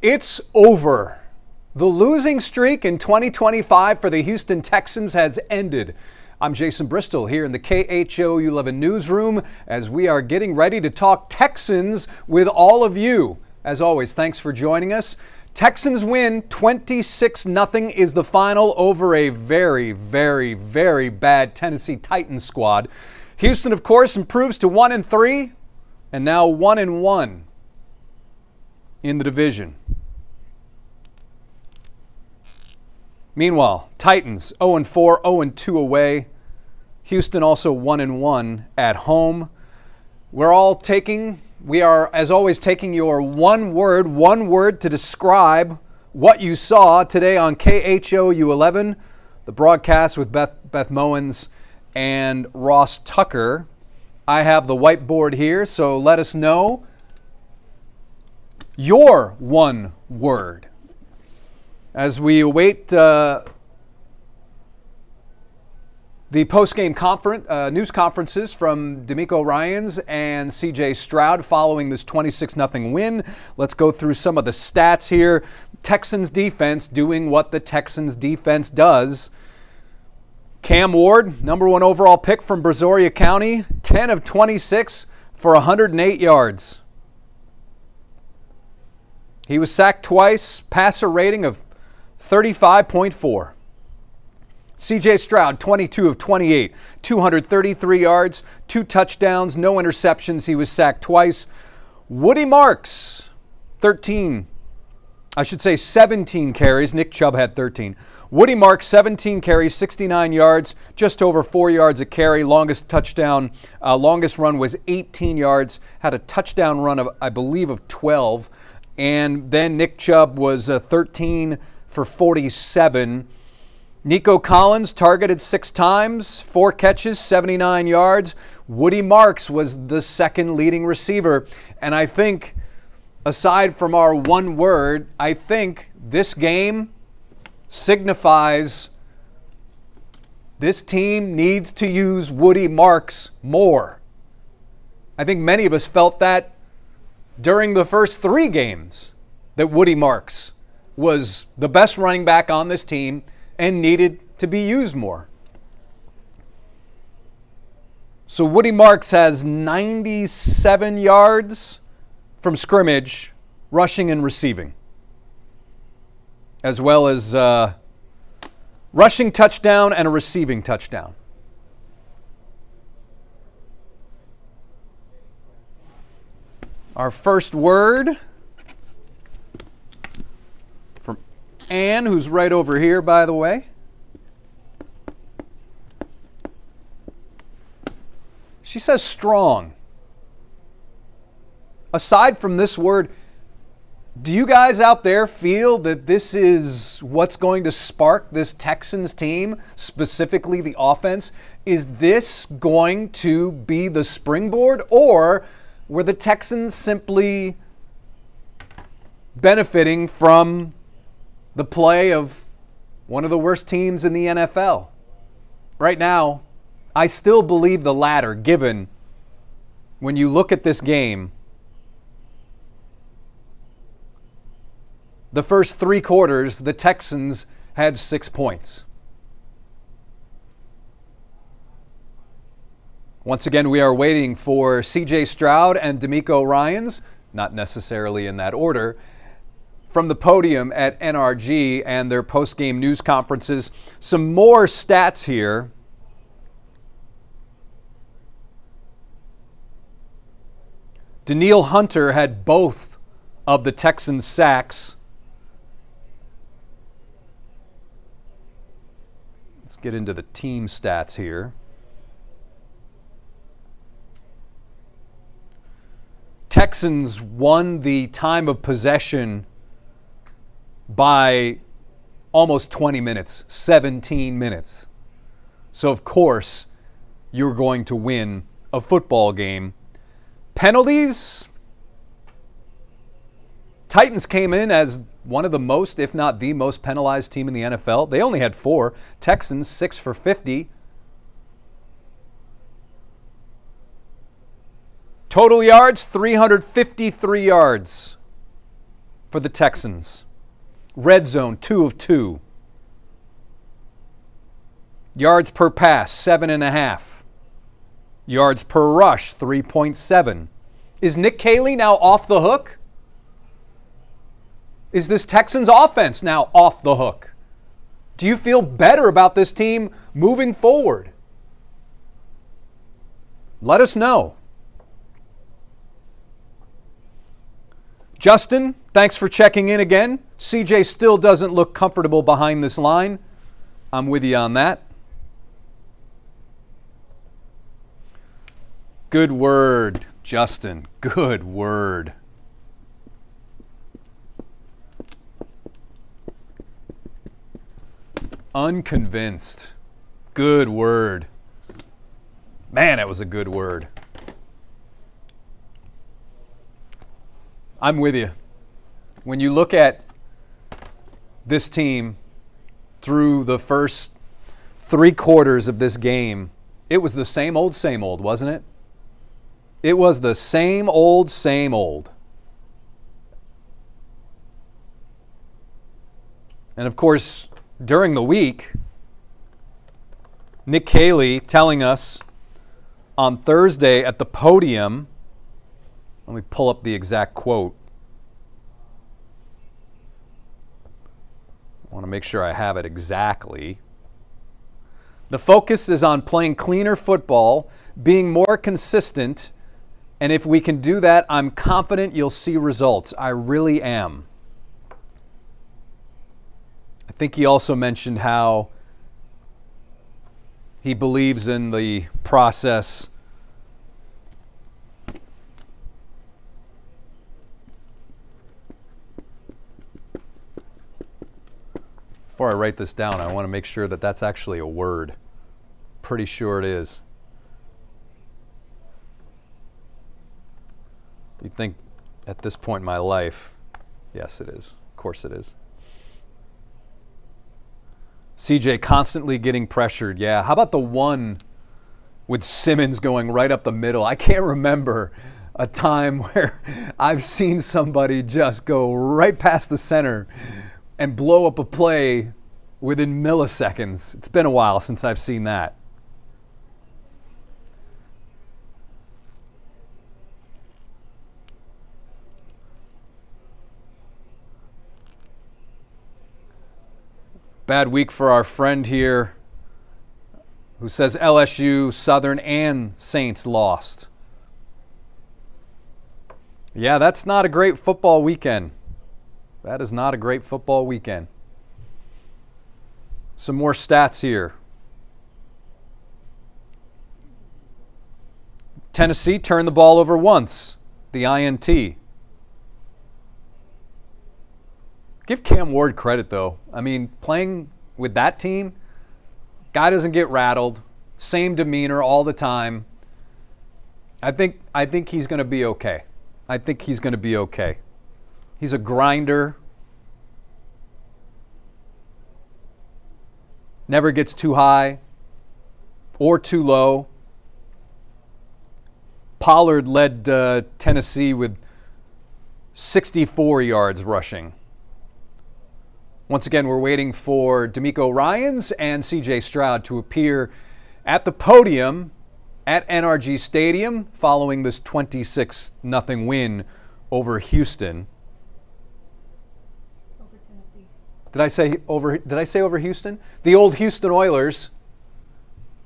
It's over. The losing streak in 2025 for the Houston Texans has ended. I'm Jason Bristol here in the KHO 11 newsroom as we are getting ready to talk Texans with all of you. As always, thanks for joining us. Texans win 26-0 is the final over a very, very, very bad Tennessee Titans squad. Houston, of course, improves to 1-3 and now 1-1 in the division. Meanwhile, Titans 0-4, 0-2 away. Houston also 1-1 at home. We are, as always, taking your one word to describe what you saw today on KHO U11, the broadcast with Beth Mowens and Ross Tucker. I have the whiteboard here, so let us know your one word. As we await the post-game news conferences from DeMeco Ryans and CJ Stroud following this 26-0 win, let's go through some of the stats here. Texans defense doing what the Texans defense does. Cam Ward, number 1 overall pick from Brazoria County, 10 of 26 for 108 yards. He was sacked twice, passer rating of 35.4. CJ Stroud, 22 of 28, 233 yards, 2 touchdowns, no interceptions. He was sacked twice. Woody Marks, 17 carries. Nick Chubb had 13. Woody Marks, 17 carries, 69 yards, just over 4 yards a carry. Longest run was 18 yards. Had a touchdown run of, I believe, of 12. And then Nick Chubb was 13 for 47. Nico Collins targeted 6 times, 4 catches, 79 yards. Woody Marks was the second leading receiver. And I think, aside from our one word, I think this game signifies this team needs to use Woody Marks more. I think many of us felt that during the first 3 games that Woody Marks was the best running back on this team and needed to be used more. So Woody Marks has 97 yards from scrimmage, rushing and receiving, as well as rushing touchdown and a receiving touchdown. Our first word from Ann, who's right over here, by the way. She says strong. Aside from this word, do you guys out there feel that this is what's going to spark this Texans team, specifically the offense? Is this going to be the springboard, or were the Texans simply benefiting from the play of one of the worst teams in the NFL? Right now, I still believe the latter, given when you look at this game, the first 3 quarters, the Texans had 6 points. Once again, we are waiting for CJ Stroud and DeMeco Ryans, not necessarily in that order, from the podium at NRG and their post-game news conferences. Some more stats here. Danielle Hunter had both of the Texans' sacks. Let's get into the team stats here. Texans won the time of possession by almost 20 minutes, 17 minutes. So, of course, you're going to win a football game. Penalties. Titans came in as one of the most, if not the most penalized team in the NFL. They only had 4. Texans, 6 for 50. Total yards, 353 yards. for the Texans. Red zone, 2 of 2. Yards per pass, 7.5. Yards per rush, 3.7. Is Nick Caley now off the hook? Is this Texans offense now off the hook? Do you feel better about this team moving forward? Let us know. Justin, thanks for checking in again. CJ still doesn't look comfortable behind this line. I'm with you on that. Good word, Justin. Good word. Unconvinced. Good word. Man, that was a good word. I'm with you. When you look at this team through the first 3 quarters of this game, it was the same old, wasn't it? It was the same old, same old. And of course, during the week, Nick Caley telling us on Thursday at the podium, let me pull up the exact quote. I want to make sure I have it exactly. The focus is on playing cleaner football, being more consistent, and if we can do that, I'm confident you'll see results. I really am. I think he also mentioned how he believes in the process Before I write this down, I want to make sure that that's actually a word. Pretty sure it is. You'd think at this point in my life, yes, it is. Of course it is. CJ constantly getting pressured. Yeah, how about the one with Simmons going right up the middle? I can't remember a time where I've seen somebody just go right past the center and blow up a play within milliseconds. It's been a while since I've seen that. Bad week for our friend here who says LSU, Southern, and Saints lost. Yeah, that's not a great football weekend. That is not a great football weekend. Some more stats here. Tennessee turned the ball over once, the INT. Give Cam Ward credit, though. I mean, playing with that team, guy doesn't get rattled. Same demeanor all the time. I think he's going to be okay. I think he's going to be okay. He's a grinder. Never gets too high or too low. Pollard led Tennessee with 64 yards rushing. Once again, we're waiting for DeMeco Ryans and CJ Stroud to appear at the podium at NRG Stadium following this 26-0 win over Houston. Over Tennessee. Did I say over Houston? The old Houston Oilers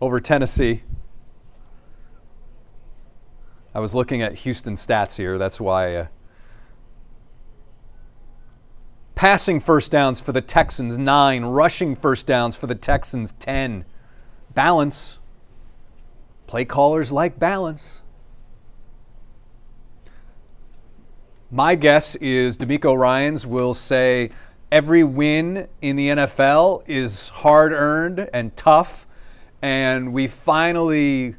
over Tennessee. I was looking at Houston stats here. That's why. Passing first downs for the Texans, 9. Rushing first downs for the Texans, 10. Balance. Play callers like balance. My guess is DeMeco Ryans will say every win in the NFL is hard-earned and tough, and we finally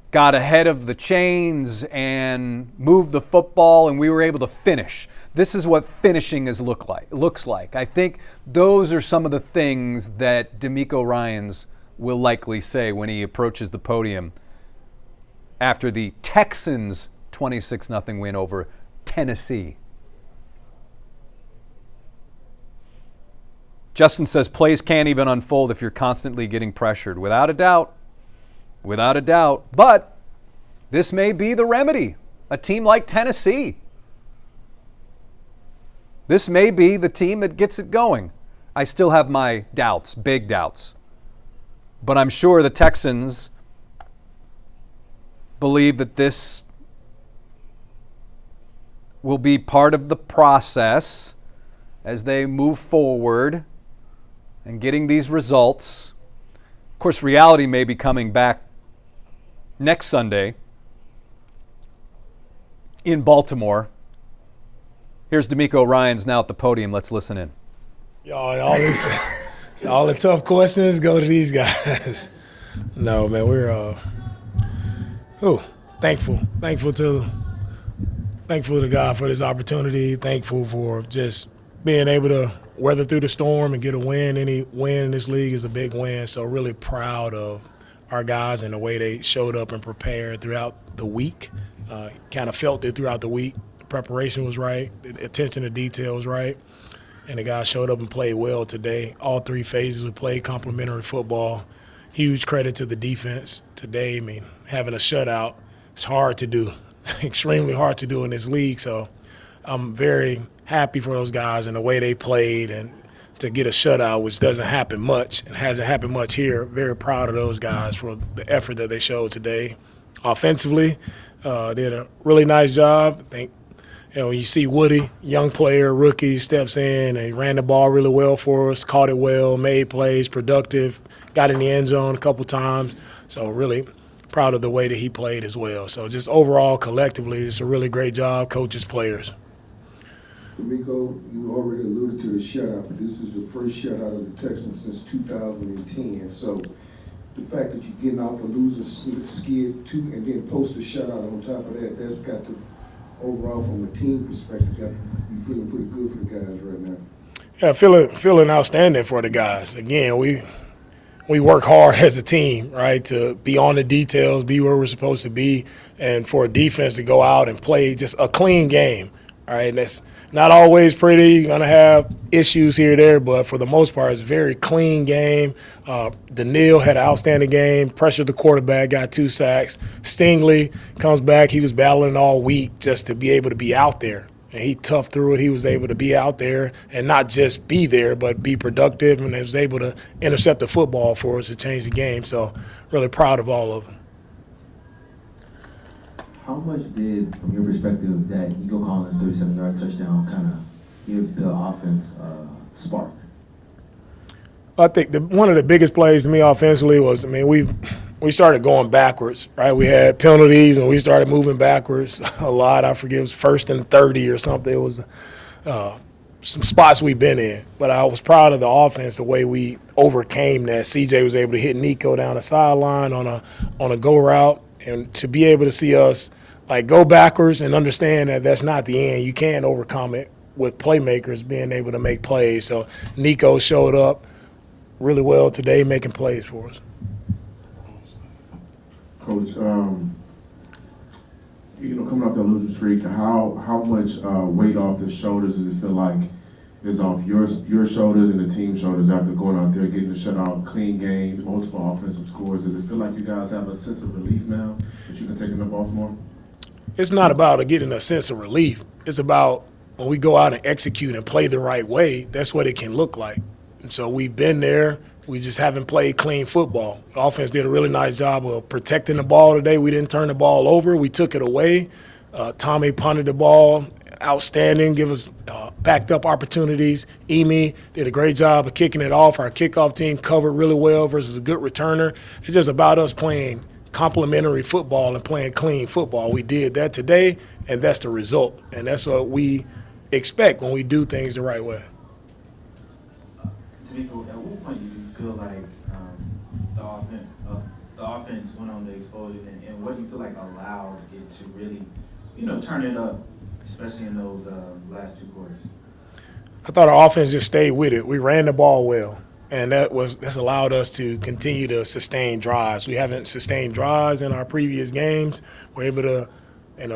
got ahead of the chains and moved the football, and we were able to finish. This is what finishing looks like. I think those are some of the things that DeMeco Ryans will likely say when he approaches the podium after the Texans' 26-0 win over Tennessee. Justin says plays can't even unfold if you're constantly getting pressured. Without a doubt. Without a doubt. But this may be the remedy. A team like Tennessee. This may be the team that gets it going. I still have my doubts, big doubts. But I'm sure the Texans believe that this will be part of the process as they move forward and getting these results. Of course, reality may be coming back next Sunday in Baltimore. Here's DeMeco Ryans now at the podium. Let's listen in. Y'all, all the tough questions go to these guys. No, man, we're thankful to God for this opportunity. Thankful for just being able to weather through the storm and get a win. Any win in this league is a big win. So really proud of our guys and the way they showed up and prepared throughout the week. Kind of felt it throughout the week. The preparation was right. The attention to detail was right. And the guys showed up and played well today. All three phases we played complimentary football. Huge credit to the defense today. I mean, having a shutout, it's hard to do, extremely hard to do in this league. So I'm very happy for those guys and the way they played and to get a shutout, which doesn't happen much and hasn't happened much here. Very proud of those guys for the effort that they showed today. Offensively, did a really nice job. I think, you see Woody, young player, rookie, steps in and he ran the ball really well for us, caught it well, made plays, productive, got in the end zone a couple times. So really proud of the way that he played as well. So just overall, collectively, it's a really great job, coaches, players. DeMeco, you already alluded to the shutout, but this is the first shutout of the Texans since 2010. So the fact that you're getting off a losing skid too, and then post a shutout on top of that, that's got to, overall from a team perspective, you feeling pretty good for the guys right now. Yeah, feeling outstanding for the guys. Again, we work hard as a team, right, to be on the details, be where we're supposed to be, and for a defense to go out and play just a clean game. All right, and that's not always pretty. You're going to have issues here or there, but for the most part, it's a very clean game. Daniil had an outstanding game, pressured the quarterback, got 2 sacks. Stingley comes back. He was battling all week just to be able to be out there. And he toughed through it. He was able to be out there and not just be there, but be productive, and he was able to intercept the football for us to change the game. So really proud of all of them. How much did, from your perspective, that Nico Collins' 37-yard touchdown kind of give the offense spark? I think one of the biggest plays to me offensively was, we started going backwards, right? We had penalties and we started moving backwards a lot. I forget, it was 1st and 30 or something. It was some spots we've been in. But I was proud of the offense, the way we overcame that. CJ was able to hit Nico down the sideline on a go route, and to be able to see us go backwards and understand that that's not the end. You can overcome it with playmakers being able to make plays. So Nico showed up really well today, making plays for us. Coach, coming off the losing streak, how much weight off the shoulders does it feel like is off your shoulders and the team's shoulders after going out there, getting a shutout, clean games, multiple offensive scores? Does it feel like you guys have a sense of relief now that you can take into Baltimore? It's not about getting a sense of relief. It's about when we go out and execute and play the right way, that's what it can look like. And so we've been there. We just haven't played clean football. The offense did a really nice job of protecting the ball today. We didn't turn the ball over. We took it away. Tommy punted the ball, outstanding, give us backed up opportunities. Emi did a great job of kicking it off. Our kickoff team covered really well versus a good returner. It's just about us playing complementary football and playing clean football. We did that today, and that's the result. And that's what we expect when we do things the right way. DeMeco, at what point did you feel like the offense went on the explosion, and what do you feel like allowed it to really, turn it up, especially in those last 2 quarters? I thought our offense just stayed with it. We ran the ball well, and that's allowed us to continue to sustain drives. We haven't sustained drives in our previous games. We're able to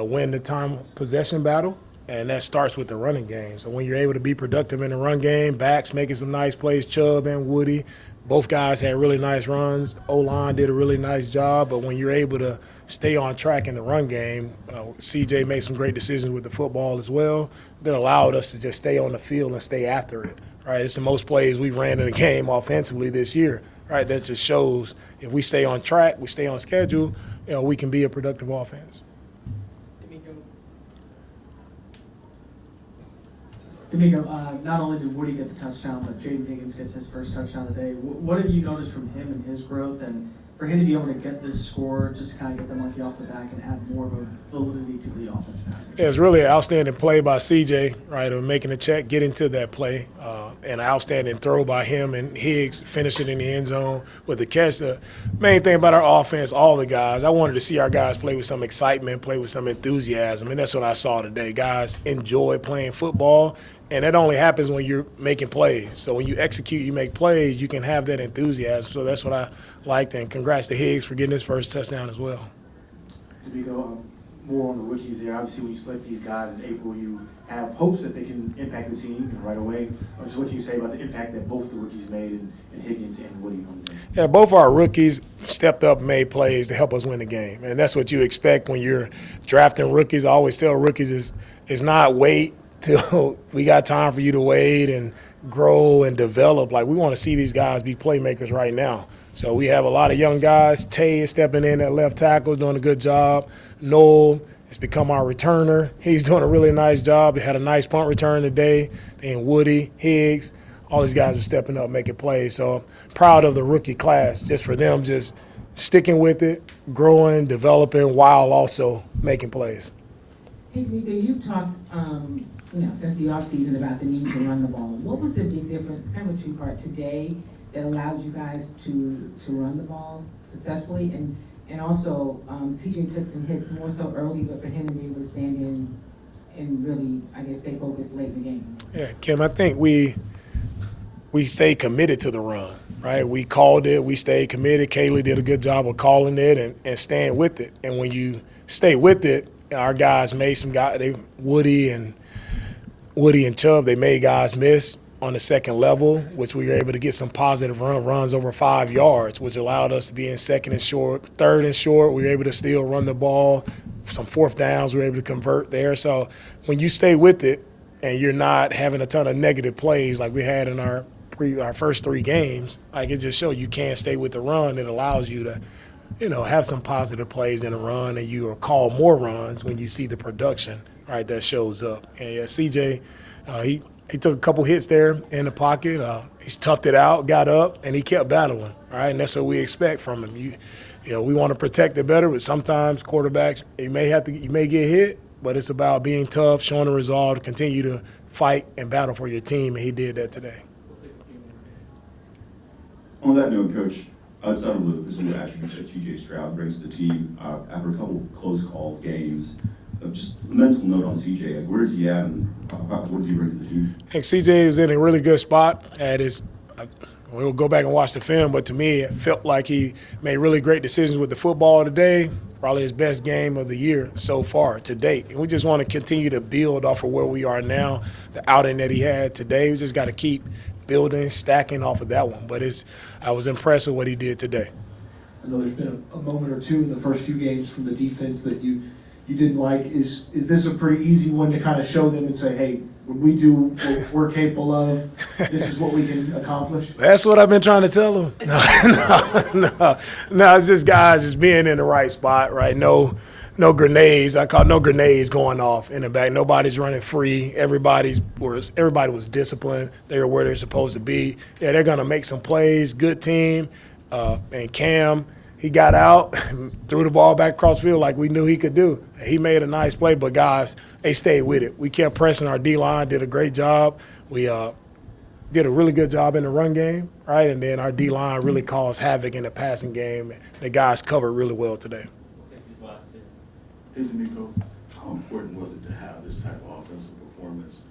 win the time possession battle, and that starts with the running game. So when you're able to be productive in the run game, backs making some nice plays, Chubb and Woody, both guys had really nice runs. O-line did a really nice job, but when you're able to stay on track in the run game, CJ made some great decisions with the football as well that allowed us to just stay on the field and stay after it, right? It's the most plays we ran in the game offensively this year, right? That just shows if we stay on track, we stay on schedule, we can be a productive offense. DeMeco, not only did Woody get the touchdown, but Jaden Higgins gets his first touchdown of the day. What have you noticed from him and his growth, and for him to be able to get this score, just to kind of get the monkey off the back and add more of a validity to the offense passing? Yeah, it's really an outstanding play by CJ, right, of making a check, getting to that play, and an outstanding throw by him and Higgs finishing in the end zone with the catch. The main thing about our offense, all the guys, I wanted to see our guys play with some excitement, play with some enthusiasm, and that's what I saw today. Guys enjoy playing football, and that only happens when you're making plays. So when you execute, you make plays, you can have that enthusiasm. So that's what I liked, and congrats to Higgs for getting his first touchdown as well. DeMeco, more on the rookies there. Obviously, when you select these guys in April, you have hopes that they can impact the team right away. Just what can you say about the impact that both the rookies made in Higgins and Woody on the game? Yeah, both our rookies stepped up and made plays to help us win the game. And that's what you expect when you're drafting rookies. I always tell rookies is not wait till we got time for you to wait and grow and develop. Like, we want to see these guys be playmakers right now. So we have a lot of young guys. Tay is stepping in at left tackle, doing a good job. Noel has become our returner. He's doing a really nice job. He had a nice punt return today. And Woody, Higgs, all these guys are stepping up, making plays. So proud of the rookie class, just for them just sticking with it, growing, developing, while also making plays. Hey, DeMeco, you've talked, since the offseason about the need to run the ball. What was the big difference, kind of a two-part, today that allowed you guys to run the balls successfully? And also, CJ took some hits more so early, but for him to be able to stand in and really, I guess, stay focused late in the game. Yeah, Kim, I think we stayed committed to the run, right? We called it, we stayed committed. Kaylee did a good job of calling it and staying with it. And when you stay with it, our guys made some guys, Woody and Chubb, they made guys miss on the second level, which we were able to get some positive runs over 5 yards, which allowed us to be in second and short, third and short. We were able to still run the ball. Some fourth downs, we were able to convert there. So when you stay with it and you're not having a ton of negative plays like we had in our first 3 games, like, it just shows you can stay with the run. It allows you to, have some positive plays in the run, and you call more runs when you see the production, right, that shows up. And yeah, CJ, he took a couple hits there in the pocket. He's toughed it out, got up, and he kept battling, right? And that's what we expect from him. We want to protect it better, but sometimes quarterbacks, you may get hit, but it's about being tough, showing the resolve to continue to fight and battle for your team, and he did that today. On that note, Coach, outside of the some of the attributes that TJ Stroud brings to the team, after a couple of close call games, just a mental note on CJ. Like, where is he at, and what does he bring to the team? I think CJ was in a really good spot at his. We'll go back and watch the film, but to me, it felt like he made really great decisions with the football today. Probably his best game of the year so far to date. And we just want to continue to build off of where we are now. The outing that he had today, we just got to keep building, stacking off of that one. But I was impressed with what he did today. I know there's been a moment or two in the first few games from the defense that you didn't like. Is this a pretty easy one to kind of show them and say, hey, when we do what we're capable of, this is what we can accomplish? That's what I've been trying to tell them. No, it's just guys just being in the right spot, right? No grenades. I call no grenades going off in the back. Nobody's running free. Everybody was disciplined. They were where they're supposed to be. Yeah, they're going to make some plays. Good team. And Cam, he got out, threw the ball back across the field like we knew he could do. He made a nice play, but guys, they stayed with it. We kept pressing. Our D-line did a great job. We did a really good job in the run game, right? And then our D-line really caused havoc in the passing game. The guys covered really well today. Hey, DeMeco, how important was it to have this type of offensive performance,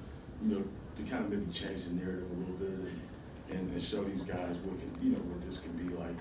to kind of maybe change the narrative a little bit and show these guys what this can be like?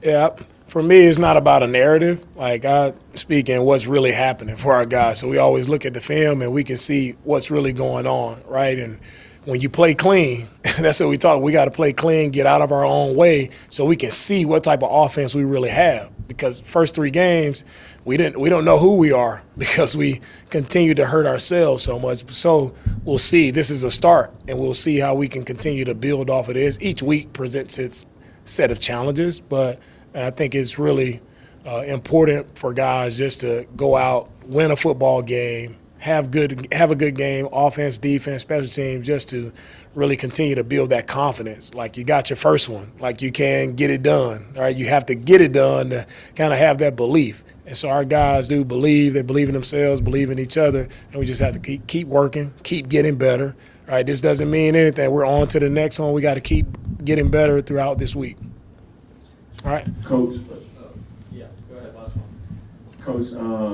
Yeah, for me, it's not about a narrative. Like, I speak in what's really happening for our guys. So we always look at the film and we can see what's really going on, right? And when you play clean, that's what we talk. We got to play clean, get out of our own way, so we can see what type of offense we really have. Because first 3 games, we don't know who we are because we continue to hurt ourselves so much. So we'll see. This is a start, and we'll see how we can continue to build off of this. Each week presents its set of challenges, but I think it's really important for guys just to go out, win a football game, have a good game, offense, defense, special teams, just to really continue to build that confidence. Like, you got your first one, like, you can get it done, right? You have to get it done to kind of have that belief. And so our guys do believe. They believe in themselves, believe in each other, and we just have to keep working, keep getting better, right? This doesn't mean anything. We're on to the next one. We got to keep getting better throughout this week. All right. Coach, Yeah, go ahead, last one. Coach,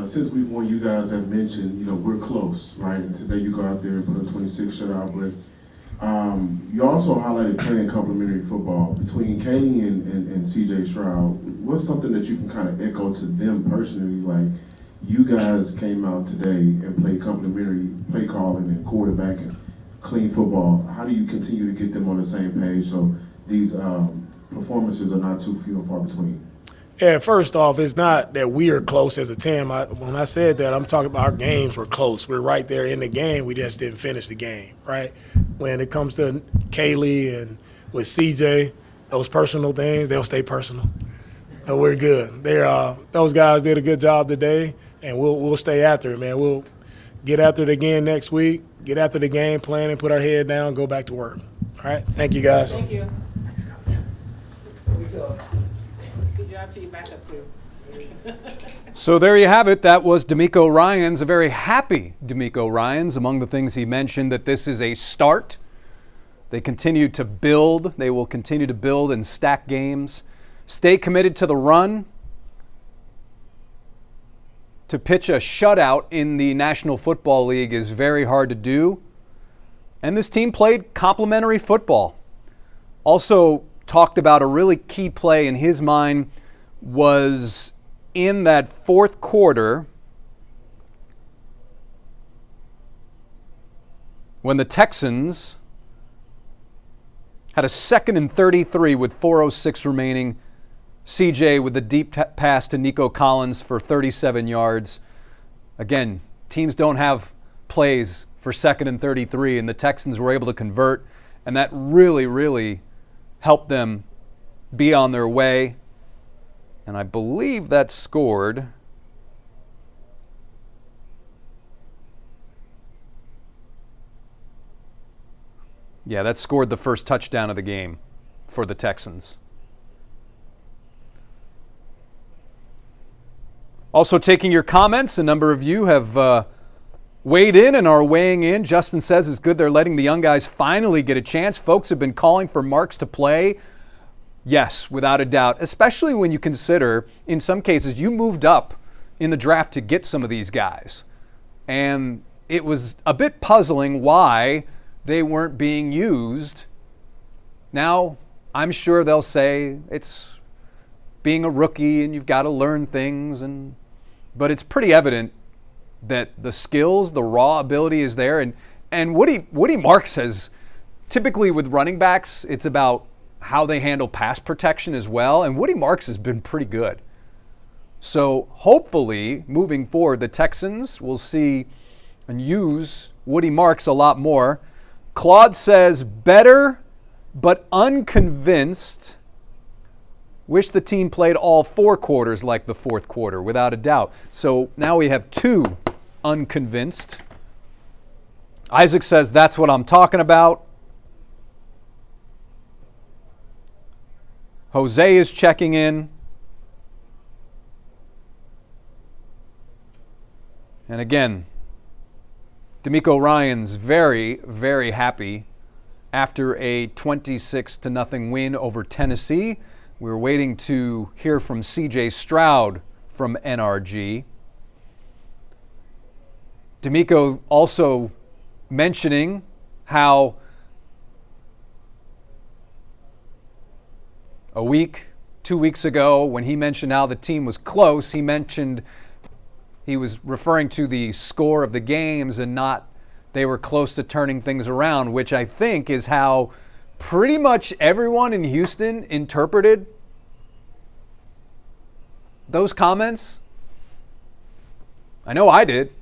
since week 1, you guys have mentioned, we're close, right? And today you go out there and put a 26 shutout, but you also highlighted playing complementary football between Kaylee and CJ Stroud. What's something that you can kind of echo to them personally? Like, you guys came out today and played complementary play calling and quarterbacking, clean football. How do you continue to get them on the same page so these performances are not too few and far between? Yeah, first off, it's not that we are close as a team. When I said that, I'm talking about our games were close. We're right there in the game. We just didn't finish the game, right? When it comes to Kaylee and with CJ, those personal things, they'll stay personal. And we're good. Those guys did a good job today, and we'll stay after it, man. We'll get after it again next week, get after the game plan, and put our head down, go back to work. All right? Thank you, guys. Thank you. Good job, feedback up here. So there you have it. That was DeMeco Ryans, a very happy DeMeco Ryans. Among the things he mentioned, that this is a start. They continue to build. They will continue to build and stack games. Stay committed to the run. To pitch a shutout in the National Football League is very hard to do. And this team played complementary football. Also talked about a really key play in his mind was in that fourth quarter when the Texans had a 2nd and 33 with 4:06 remaining. CJ with the deep pass to Nico Collins for 37 yards. Again, teams don't have plays for 2nd and 33, and the Texans were able to convert, and that really, really helped them be on their way. And I believe that scored the first touchdown of the game for the Texans. Also taking your comments, a number of you have weighed in and are weighing in. Justin says it's good they're letting the young guys finally get a chance. Folks have been calling for Marks to play. Yes, without a doubt, especially when you consider, in some cases, you moved up in the draft to get some of these guys. And it was a bit puzzling why they weren't being used. Now, I'm sure they'll say it's being a rookie and you've got to learn things, but it's pretty evident that the skills, the raw ability is there. And Woody Marks has, typically with running backs, it's about how they handle pass protection as well. And Woody Marks has been pretty good. So hopefully, moving forward, the Texans will see and use Woody Marks a lot more. Claude says, better but unconvinced. Wish the team played all 4 quarters like the fourth quarter, without a doubt. So now we have 2 unconvinced. Isaac says, that's what I'm talking about. Jose is checking in. And again, DeMeco Ryans very, very happy after a 26-0 win over Tennessee. We're waiting to hear from CJ Stroud from NRG. DeMeco also mentioning how a week, 2 weeks ago when he mentioned how the team was close, he was referring to the score of the games and not they were close to turning things around, which I think is how pretty much everyone in Houston interpreted those comments. I know I did.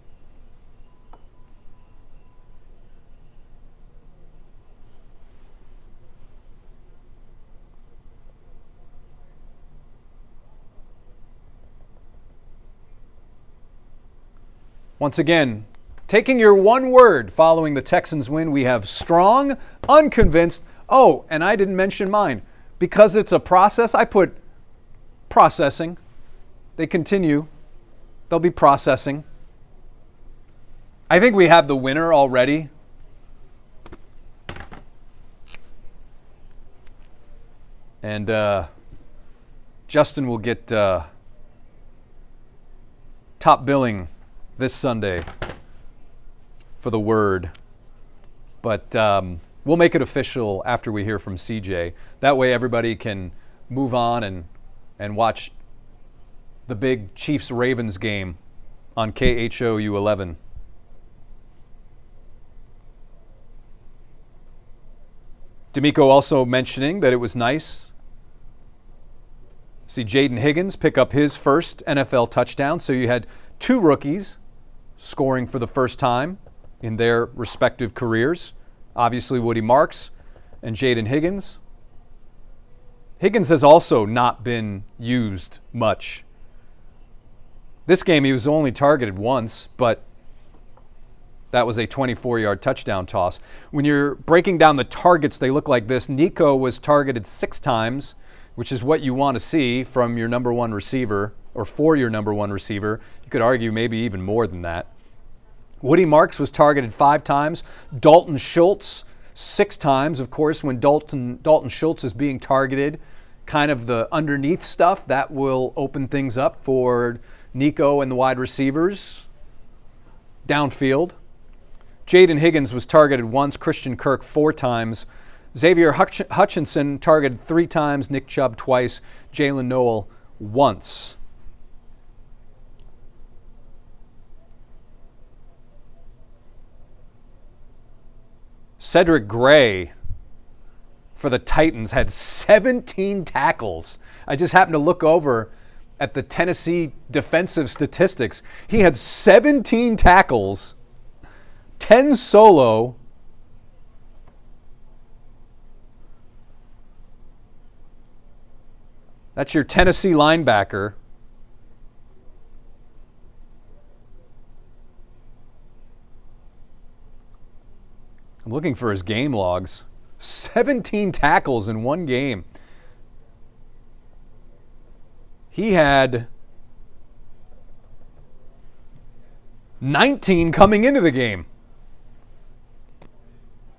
Once again, taking your one word following the Texans win, we have strong, unconvinced. Oh, and I didn't mention mine. Because it's a process, I put processing. They continue. They'll be processing. I think we have the winner already. And Justin will get top billing this Sunday for the word. But we'll make it official after we hear from CJ. That way everybody can move on and watch the big Chiefs-Ravens game on KHOU 11. DeMeco also mentioning that it was nice. See Jaden Higgins pick up his first NFL touchdown. So you had two rookies scoring for the first time in their respective careers. Obviously Woody Marks and Jaden Higgins. Higgins has also not been used much. This game he was only targeted once, but that was a 24-yard touchdown toss. When you're breaking down the targets, they look like this. Nico was targeted 6 times, which is what you want to see from your number one receiver, or for your number one receiver. You could argue maybe even more than that. Woody Marks was targeted 5 times. Dalton Schultz 6 times. Of course, when Dalton Schultz is being targeted, kind of the underneath stuff, that will open things up for Nico and the wide receivers downfield. Jaden Higgins was targeted once. Christian Kirk 4 times. Xavier Hutchinson targeted 3 times. Nick Chubb twice. Jalen Noel once. Cedric Gray for the Titans had 17 tackles. I just happened to look over at the Tennessee defensive statistics. He had 17 tackles, 10 solo, that's your Tennessee linebacker. I'm looking for his game logs. 17 tackles in one game. He had 19 coming into the game.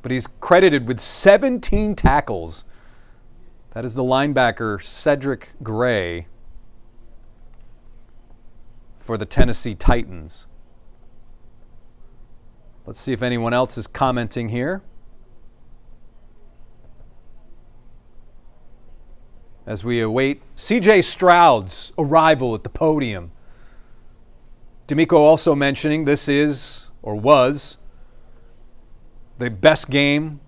But he's credited with 17 tackles. That is the linebacker, Cedric Gray, for the Tennessee Titans. Let's see if anyone else is commenting here. As we await CJ Stroud's arrival at the podium. DeMeco also mentioning this is, or was, the best game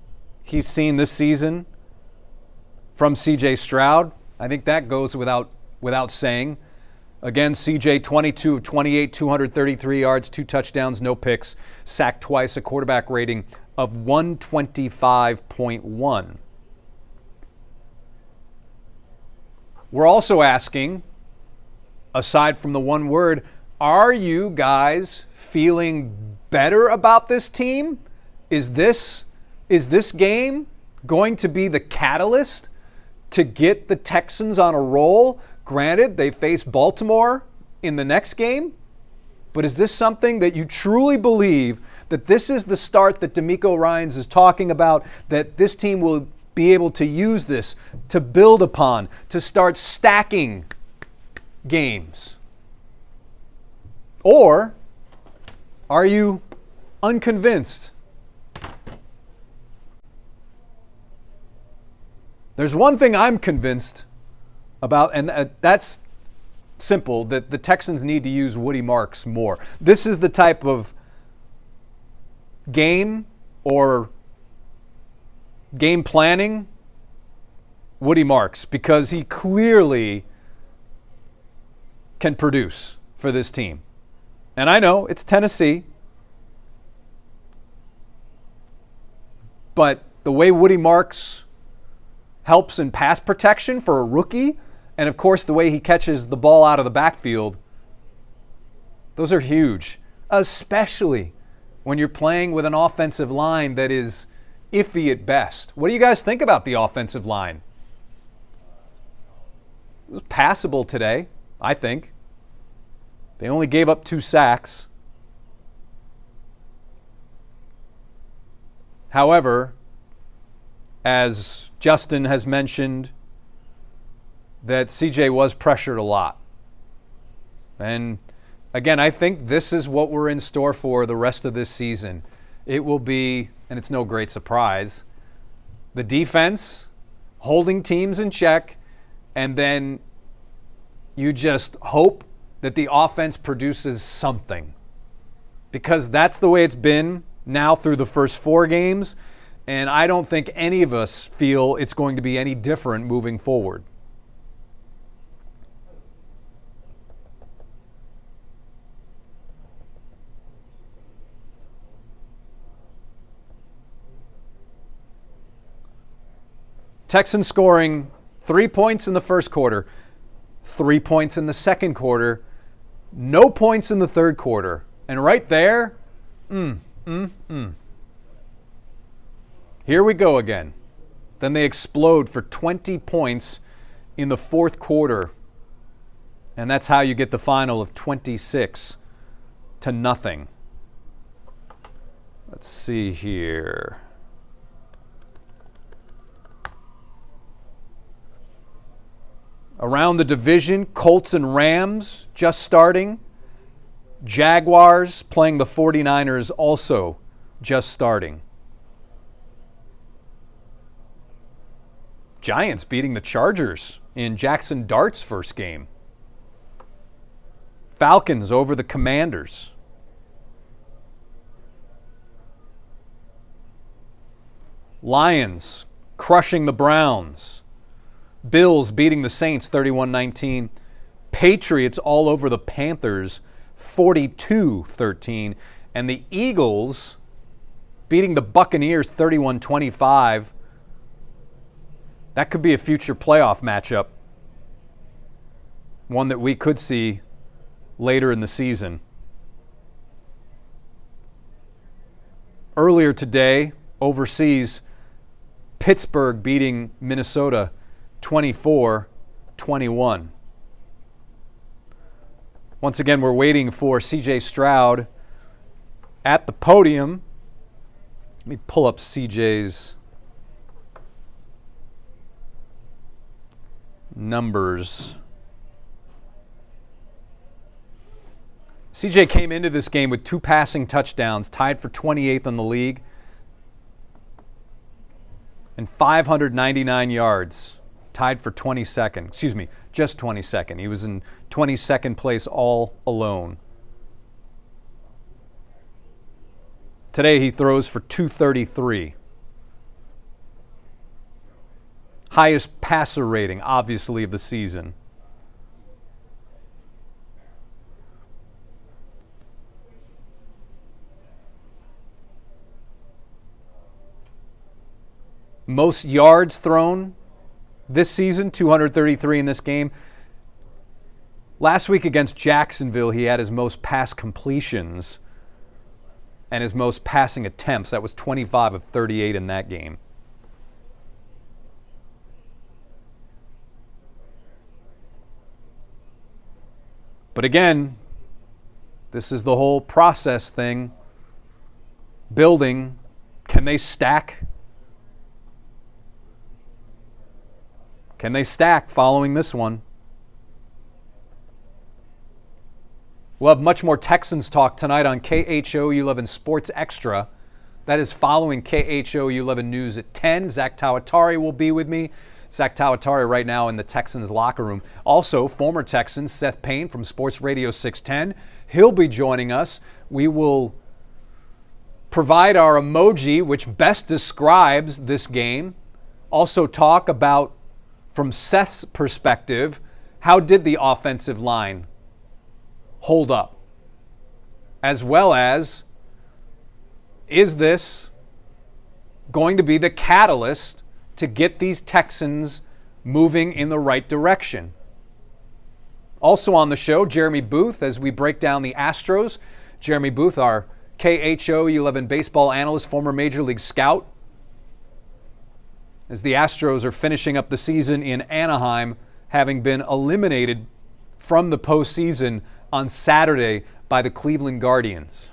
he's seen this season from CJ Stroud. I think that goes without saying. Again, CJ 22 of 28, 233 yards, 2 touchdowns, no picks, sacked twice, a quarterback rating of 125.1. We're also asking, aside from the one word, are you guys feeling better about this team? Is this game going to be the catalyst to get the Texans on a roll? Granted, they face Baltimore in the next game, but is this something that you truly believe that this is the start that DeMeco Ryans is talking about, that this team will be able to use this to build upon, to start stacking games? Or are you unconvinced? There's one thing I'm convinced and that's simple, that the Texans need to use Woody Marks more. This is the type of game or game planning Woody Marks, because he clearly can produce for this team. And I know it's Tennessee, but the way Woody Marks helps in pass protection for a rookie, and of course the way he catches the ball out of the backfield, those are huge, especially when you're playing with an offensive line that is iffy at best. What do you guys think about the offensive line? It was passable today, I think. They only gave up 2 sacks. However, as Justin has mentioned, that CJ was pressured a lot. And again, I think this is what we're in store for the rest of this season. It will be, and it's no great surprise, the defense holding teams in check, and then you just hope that the offense produces something. Because that's the way it's been now through the first 4 games, and I don't think any of us feel it's going to be any different moving forward. Texans scoring 3 points in the first quarter, 3 points in the second quarter, no points in the third quarter. And right there, here we go again. Then they explode for 20 points in the fourth quarter. And that's how you get the final of 26-0. Let's see here. Around the division, Colts and Rams just starting. Jaguars playing the 49ers also just starting. Giants beating the Chargers in Jackson Dart's first game. Falcons over the Commanders. Lions crushing the Browns. Bills beating the Saints 31-19. Patriots all over the Panthers 42-13. And the Eagles beating the Buccaneers 31-25. That could be a future playoff matchup. One that we could see later in the season. Earlier today, overseas, Pittsburgh beating Minnesota 24-21. Once again, we're waiting for CJ Stroud at the podium. Let me pull up CJ's numbers. CJ came into this game with 2 passing touchdowns, tied for 28th in the league, and 599 yards. Tied for 22nd. Excuse me, just 22nd. He was in 22nd place all alone. Today he throws for 233. Highest passer rating, obviously, of the season. Most yards thrown this season, 233 in this game. Last week against Jacksonville, he had his most pass completions and his most passing attempts. That was 25 of 38 in that game. But again, this is the whole process thing. Building. Can they stack? Can they stack following this one? We'll have much more Texans talk tonight on KHOU 11 Sports Extra. That is following KHOU 11 News at 10. Zach Tawatari will be with me. Zach Tawatari right now in the Texans locker room. Also, former Texan Seth Payne from Sports Radio 610. He'll be joining us. We will provide our emoji, which best describes this game. Also talk about, from Seth's perspective, how did the offensive line hold up? As well as, is this going to be the catalyst to get these Texans moving in the right direction? Also on the show, Jeremy Booth, as we break down the Astros. Jeremy Booth, our KHO 11 baseball analyst, former Major League scout. As the Astros are finishing up the season in Anaheim, having been eliminated from the postseason on Saturday by the Cleveland Guardians.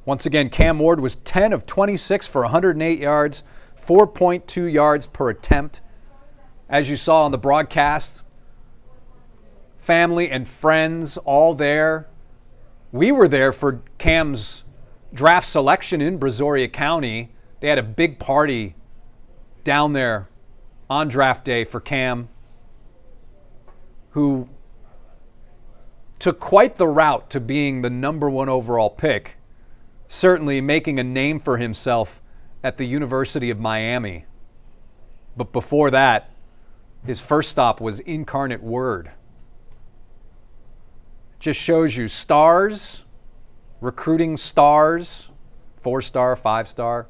Once again, Cam Ward was 10 of 26 for 108 yards, 4.2 yards per attempt. As you saw on the broadcast, family and friends all there. We were there for Cam's draft selection in Brazoria County. They had a big party down there on draft day for Cam, who took quite the route to being the number 1 overall pick. Certainly making a name for himself at the University of Miami. But before that, his first stop was Incarnate Word. Just shows you stars, recruiting stars, 4-star, 5-star.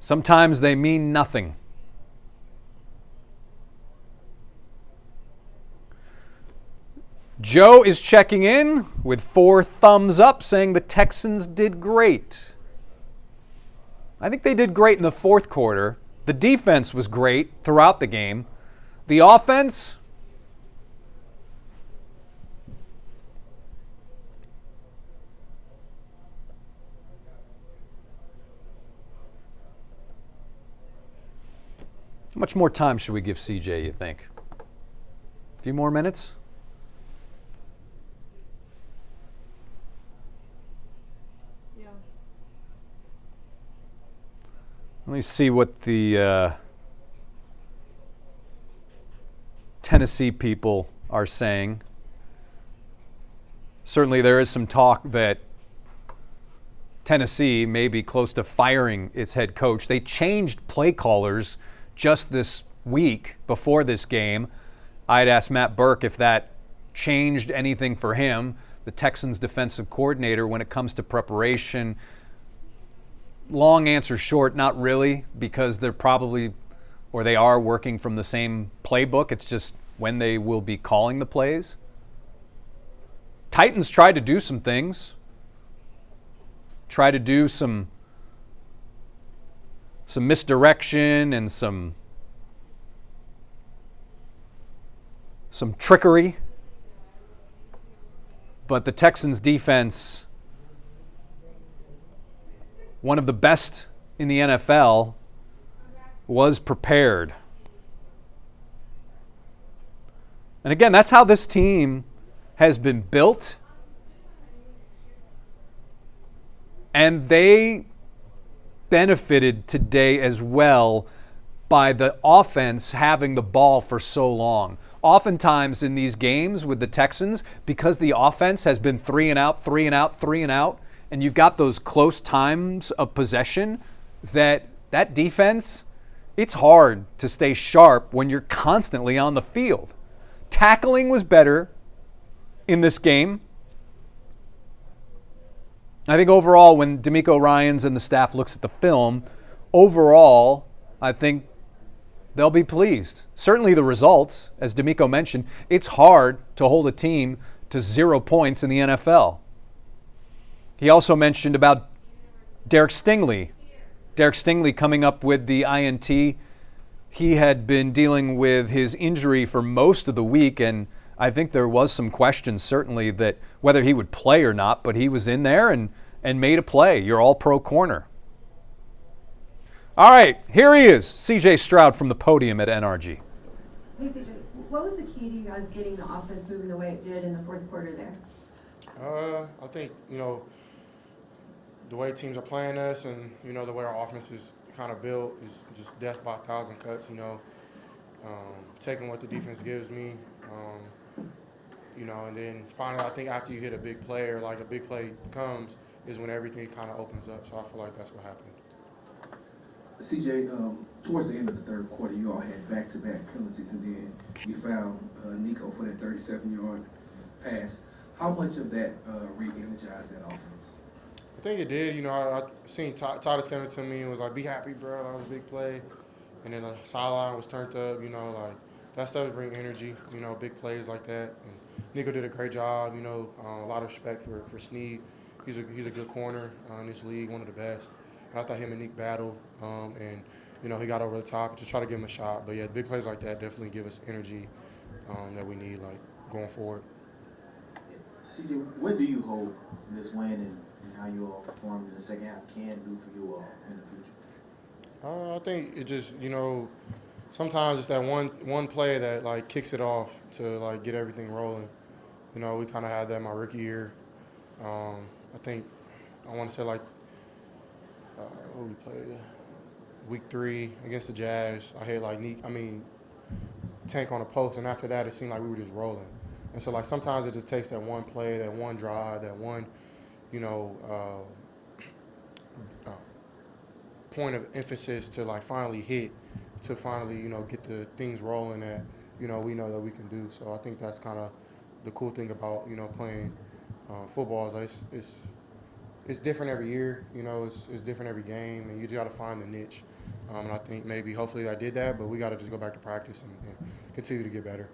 Sometimes they mean nothing. Joe is checking in with 4 thumbs up, saying the Texans did great. I think they did great in the fourth quarter. The defense was great throughout the game. The offense, how much more time should we give CJ, you think? A few more minutes? Let me see what the Tennessee people are saying. Certainly there is some talk that Tennessee may be close to firing its head coach. They changed play callers just this week before this game. I'd asked Matt Burke if that changed anything for him, the Texans defensive coordinator, when it comes to preparation. Long answer short, not really, because they're probably, or they are working from the same playbook. It's just when they will be calling the plays. Titans tried to do some things. Try to do some misdirection and some trickery. But the Texans defense, one of the best in the NFL, was prepared. And again, that's how this team has been built. And they benefited today as well by the offense having the ball for so long. Oftentimes in these games with the Texans, because the offense has been 3 and out, 3 and out, 3 and out, and you've got those close times of possession, that defense, it's hard to stay sharp when you're constantly on the field. Tackling was better in this game. I think overall, when DeMeco Ryans and the staff looks at the film, overall, I think they'll be pleased. Certainly the results, as DeMeco mentioned, it's hard to hold a team to 0 points in the NFL. He also mentioned about Derek Stingley. Derek Stingley coming up with the INT. He had been dealing with his injury for most of the week, and I think there was some questions certainly that whether he would play or not, but he was in there and made a play. Your all-pro corner. All right, here he is, C.J. Stroud from the podium at NRG. Hey CJ, what was the key to you guys getting the offense moving the way it did in the fourth quarter there? I think, the way teams are playing us and, the way our offense is kind of built is just death by 1,000 cuts, taking what the defense gives me, and then finally I think after you hit a big play or like a big play comes is when everything kind of opens up. So I feel like that's what happened. CJ, towards the end of the third quarter, you all had back-to-back penalties, and then you found DeMeco for that 37-yard pass. How much of that re-energized that offense? I think it did. I seen Titus coming to me and was like, "Be happy, bro. That was a big play." And then the sideline was turned up. Like that stuff bring energy. Big plays like that. And Nico did a great job. A lot of respect for Snead. He's a good corner in this league, one of the best. And I thought him and Nick battled, and he got over the top to try to give him a shot. But yeah, big plays like that definitely give us energy that we need, like going forward. CJ, what do you hope this win and how you all perform in the second half can do for you all in the future? I think it just sometimes it's that one play that like kicks it off to like get everything rolling. We kind of had that in my rookie year. I think I want to say like who we played week 3 against the Jazz. I hit like tank on a post, and after that it seemed like we were just rolling. And so like sometimes it just takes that one play, that one drive, that one point of emphasis to like finally hit, to finally get the things rolling that we know that we can do. So I think that's kind of the cool thing about playing football is like it's different every year. It's different every game, and you just got to find the niche. And I think maybe hopefully I did that, but we got to just go back to practice and continue to get better.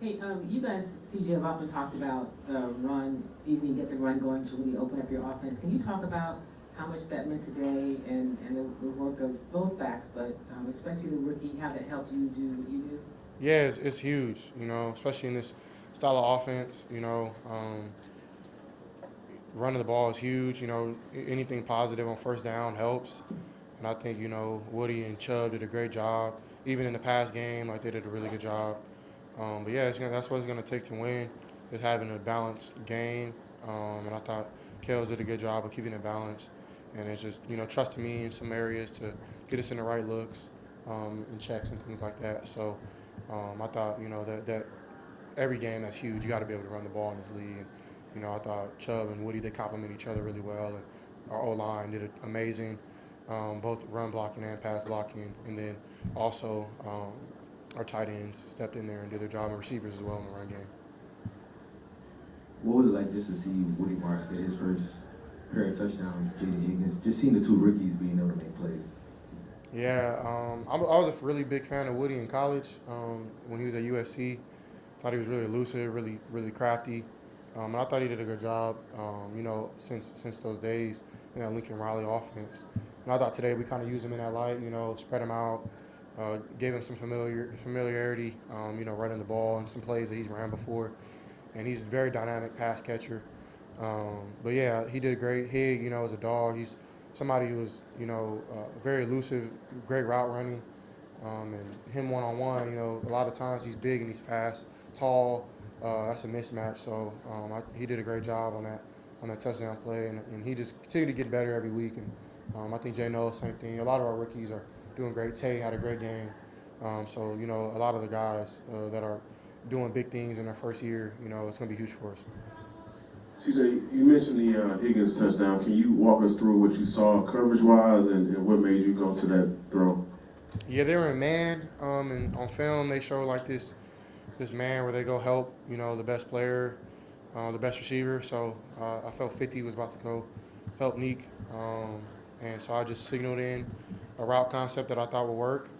Hey, you guys, CJ, have often talked about run, even get the run going to really open up your offense. Can you talk about how much that meant today and the work of both backs, but especially the rookie, how that helped you do what you do? Yeah, it's huge, especially in this style of offense, running the ball is huge. Anything positive on first down helps. And I think, Woody and Chubb did a great job. Even in the past game, like they did a really good job. But yeah, that's what it's going to take to win, is having a balanced game. And I thought Kels did a good job of keeping it balanced. And it's just, trusting me in some areas to get us in the right looks and checks and things like that. So I thought, that every game that's huge. You got to be able to run the ball in this league. And, I thought Chubb and Woody, they complement each other really well. And our O-line did it amazing, both run blocking and pass blocking. And then also our tight ends stepped in there and did their job, and receivers as well in the run game. What was it like just to see Woody Marks get his first pair of touchdowns, Jaden Higgins, just seeing the two rookies being able to make plays? Yeah, I was a really big fan of Woody in college when he was at USC. Thought he was really elusive, really crafty. And I thought he did a good job, since those days in that Lincoln Riley offense. And I thought today we kind of used him in that light, spread him out, gave him some familiarity, running the ball and some plays that he's ran before. And he's a very dynamic pass catcher. But yeah, he did great. Hig, is a dog. He's somebody who was, very elusive, great route running. And him one-on-one, a lot of times he's big and he's fast, tall. That's a mismatch. So he did a great job on that touchdown play. And he just continued to get better every week. And I think Jay knows the same thing. A lot of our rookies are doing great. Tay had a great game. So, a lot of the guys that are doing big things in their first year, it's going to be huge for us. CJ, you mentioned the Higgins touchdown. Can you walk us through what you saw coverage-wise and what made you go to that throw? Yeah, they were in man, and on film they show like this man where they go help, the best player, the best receiver. So I felt 50 was about to go help Neek, and so I just signaled in a route concept that I thought would work.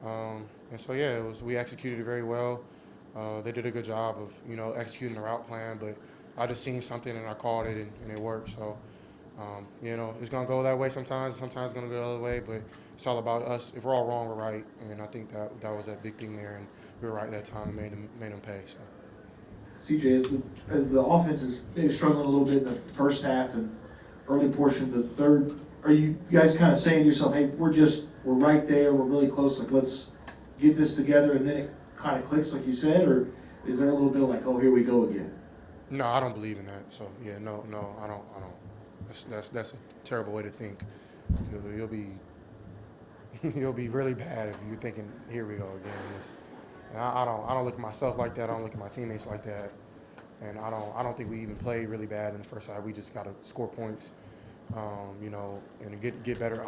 And so yeah, we executed it very well. They did a good job of executing the route plan, but I just seen something and I called it and it worked. So it's gonna go that way sometimes. Sometimes it's gonna go the other way, but it's all about us. If we're all wrong, we're right, and I think that was that big thing there, and we were right that time and made them pay. So. CJ, as the offense is maybe struggling a little bit in the first half and early portion of the third are you guys kind of saying to yourself, hey, we're right there, we're really close, like let's get this together, and then it kind of clicks like you said, or is there a little bit of like, oh, here we go again? No, I don't believe in that. So yeah, no, I don't. That's a terrible way to think. You'll be you'll be really bad if you're thinking, here we go again. And I don't look at myself like that. I don't look at my teammates like that. And I don't think we even played really bad in the first half. We just got to score points, and get better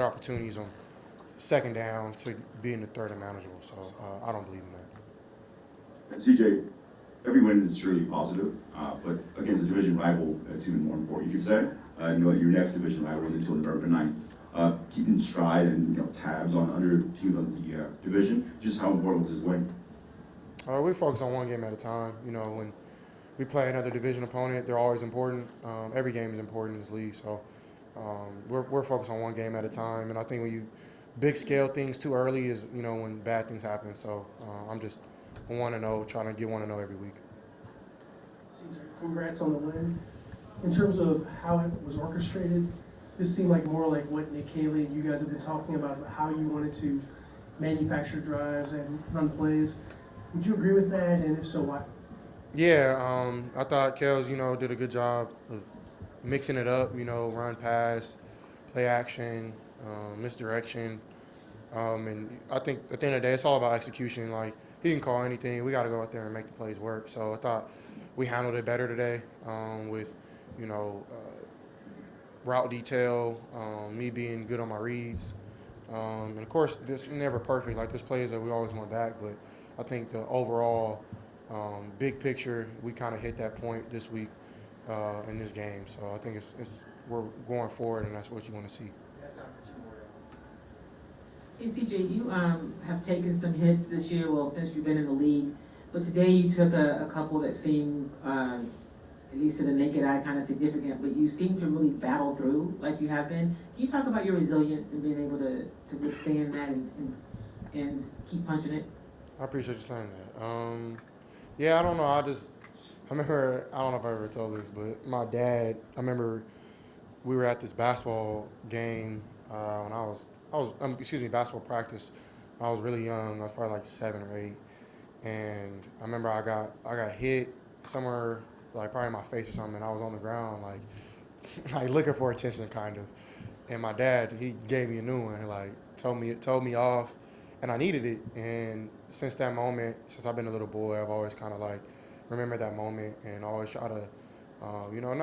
opportunities on second down to be in the third and manageable. So I don't believe in that. And CJ, every win is surely positive, but against a division rival, it's even more important. You could say, your next division rival is until November 9th. Keeping stride and tabs on other teams on the division, just how important was this win? We focus on one game at a time. When we play another division opponent, they're always important. Every game is important in this league, so we're focused on one game at a time. And I think when you big scale things too early is when bad things happen. So I'm just 1-0, trying to get 1-0 every week. Caesar, congrats on the win. In terms of how it was orchestrated, this seemed like more like what Nick Haley and you guys have been talking about how you wanted to manufacture drives and run plays. Would you agree with that? And if so, why? Yeah, I thought Kels, did a good job of mixing it up, run, pass, play action, misdirection. And I think at the end of the day, it's all about execution. Like, he can call anything. We got to go out there and make the plays work. So I thought we handled it better today with, route detail, me being good on my reads. And, of course, this never perfect. Like, there's plays that we always want back. But I think the overall big picture, we kind of hit that point this week in this game. So I think we're going forward, and that's what you want to see. Hey CJ, you have taken some hits this year, well, since you've been in the league, but today you took a couple that seem, at least to the naked eye, kind of significant, but you seem to really battle through like you have been. Can you talk about your resilience and being able to withstand that and keep punching it? I appreciate you saying that. Yeah, I don't know. I remember, I don't know if I ever told this, but my dad, I remember we were at this basketball game when basketball practice. I was really young. I was probably like 7 or 8. And I remember I got hit somewhere, like probably in my face or something, and I was on the ground, like looking for attention, kind of. And my dad, he gave me a new one, like told me off, and I needed it. And since that moment, since I've been a little boy, I've always kind of like remembered that moment and always try to,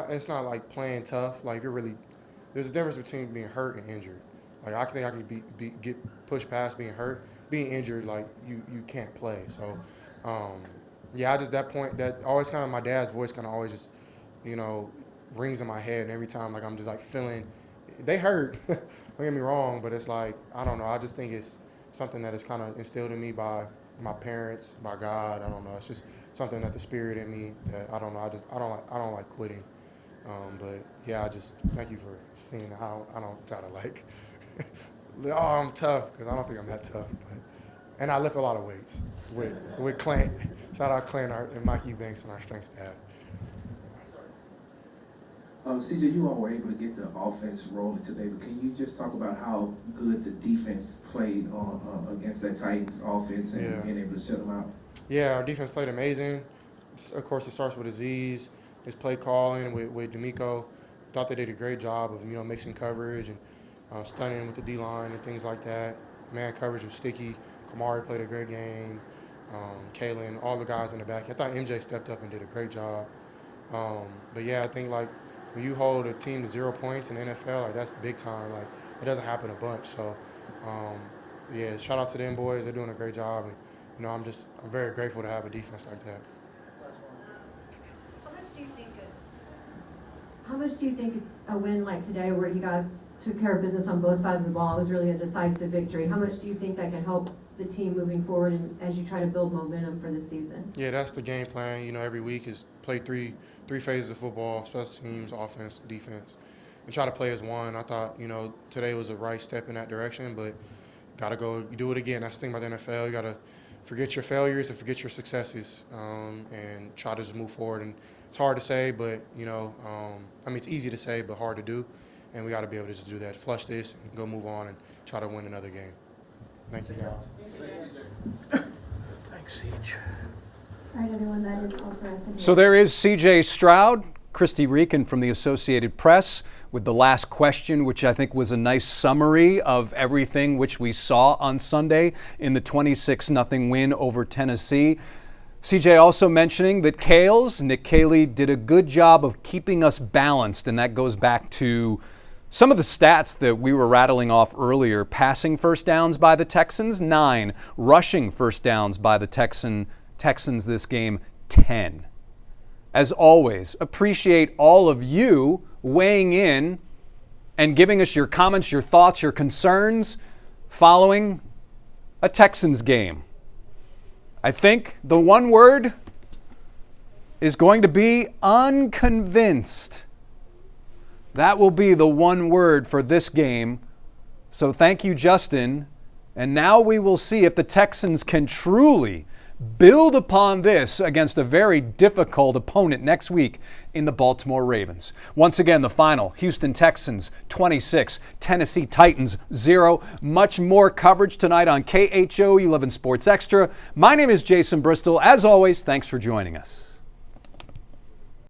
it's not like playing tough. Like there's a difference between being hurt and injured. Like I think I can get pushed past being hurt. Being injured, like you can't play. So, yeah, I just that point that always kind of my dad's voice kind of always just, rings in my head. And every time like I'm just like feeling, they hurt. Don't get me wrong, but it's like I don't know. I just think it's something that is kind of instilled in me by my parents, by God. I don't know. It's just something that the spirit in me that I don't know. I don't like quitting. But yeah, I just thank you for seeing that. I don't try to like. Oh, I'm tough, because I don't think I'm that tough. And I lift a lot of weights with Clint. Shout out Clint and Mike Eubanks and our strength staff. CJ, you all were able to get the offense rolling today, but can you just talk about how good the defense played against that Titans offense and being able to shut them out? Yeah, our defense played amazing. Of course, it starts with Aziz, his play calling with DeMeco. Thought they did a great job of mixing coverage and stunning with the D-line and things like that. Man coverage was sticky. Kamari played a great game. Kalen, all the guys in the back. I thought MJ stepped up and did a great job. But yeah, I think like when you hold a team to 0 points in the NFL, like that's big time. Like it doesn't happen a bunch. So yeah, shout out to them boys. They're doing a great job. And I'm very grateful to have a defense like that. How much do you think a win like today, where you guys took care of business on both sides of the ball, it was really a decisive victory? How much do you think that can help the team moving forward and as you try to build momentum for the season? Yeah, that's the game plan. Every week is play three phases of football: special teams, offense, defense, and try to play as one. I thought today was a right step in that direction, but gotta go do it again. That's the thing about the NFL. You gotta forget your failures and forget your successes, and try to just move forward. And it's hard to say, but it's easy to say, but hard to do. and we got to be able to just do that, flush this, and go move on and try to win another game. Thank you, guys. All right, everyone, that is all for us. So there is CJ Stroud, Christy Reekin from the Associated Press with the last question, which I think was a nice summary of everything which we saw on Sunday in the 26-0 win over Tennessee. CJ also mentioning that Nick Caley did a good job of keeping us balanced, and that goes back to some of the stats that we were rattling off earlier. Passing first downs by the Texans, 9. Rushing first downs by the Texans this game, 10. As always, appreciate all of you weighing in and giving us your comments, your thoughts, your concerns following a Texans game. I think the one word is going to be unconvinced. That will be the one word for this game. So thank you, Justin. And now we will see if the Texans can truly build upon this against a very difficult opponent next week in the Baltimore Ravens. Once again, the final, Houston Texans 26, Tennessee Titans 0. Much more coverage tonight on KHO 11 Sports Extra. My name is Jason Bristol. As always, thanks for joining us.